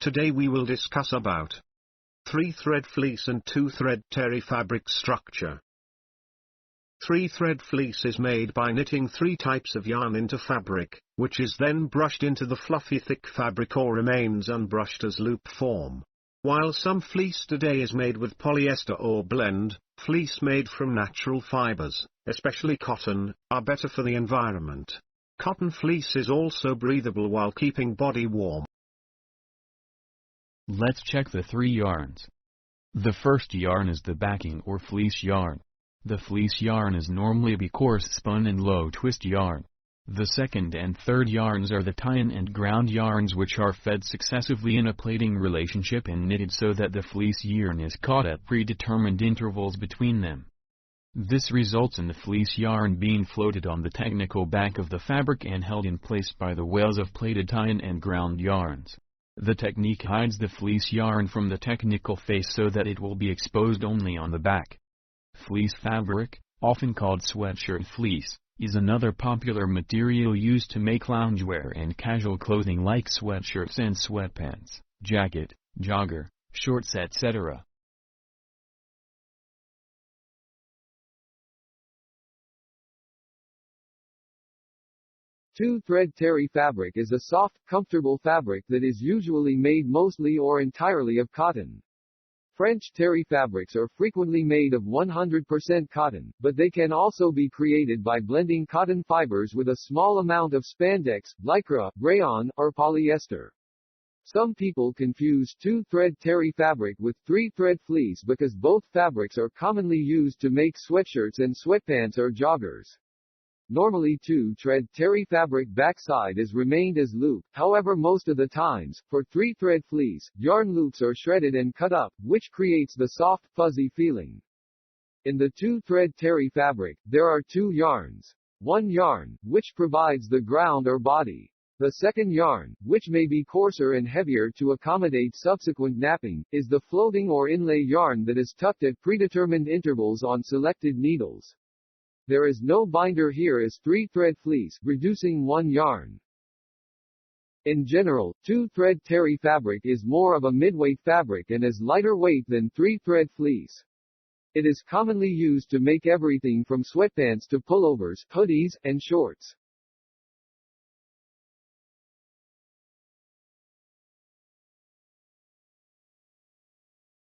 Today we will discuss about 3-thread fleece and 2-thread terry fabric structure. 3-thread fleece is made by knitting 3 types of yarn into fabric, which is then brushed into the fluffy thick fabric or remains unbrushed as loop form. While some fleece today is made with polyester or blend, fleece made from natural fibers, especially cotton, are better for the environment. Cotton fleece is also breathable while keeping body warm. Let's check the 3 yarns. The first yarn is the backing or fleece yarn. The fleece yarn is normally a coarse spun and low twist yarn. The second and third yarns are the tie-in and ground yarns, which are fed successively in a plaiting relationship and knitted so that the fleece yarn is caught at predetermined intervals between them. This results in the fleece yarn being floated on the technical back of the fabric and held in place by the wales of plaited tie-in and ground yarns. The technique hides the fleece yarn from the technical face so that it will be exposed only on the back. Fleece fabric, often called sweatshirt fleece, is another popular material used to make loungewear and casual clothing like sweatshirts and sweatpants, jacket, jogger, shorts, etc. Two-thread terry fabric is a soft, comfortable fabric that is usually made mostly or entirely of cotton. French terry fabrics are frequently made of 100% cotton, but they can also be created by blending cotton fibers with a small amount of spandex, lycra, rayon, or polyester. Some people confuse 2-thread terry fabric with 3-thread fleece because both fabrics are commonly used to make sweatshirts and sweatpants or joggers. Normally 2-thread terry fabric backside is remained as loop, however most of the times, for 3-thread fleece, yarn loops are shredded and cut up, which creates the soft, fuzzy feeling. In the 2-thread terry fabric, there are 2 yarns. One yarn, which provides the ground or body. The second yarn, which may be coarser and heavier to accommodate subsequent napping, is the floating or inlay yarn that is tucked at predetermined intervals on selected needles. There is no binder here as 3-thread fleece, reducing 1 yarn. In general, 2-thread terry fabric is more of a midweight fabric and is lighter weight than 3-thread fleece. It is commonly used to make everything from sweatpants to pullovers, hoodies, and shorts.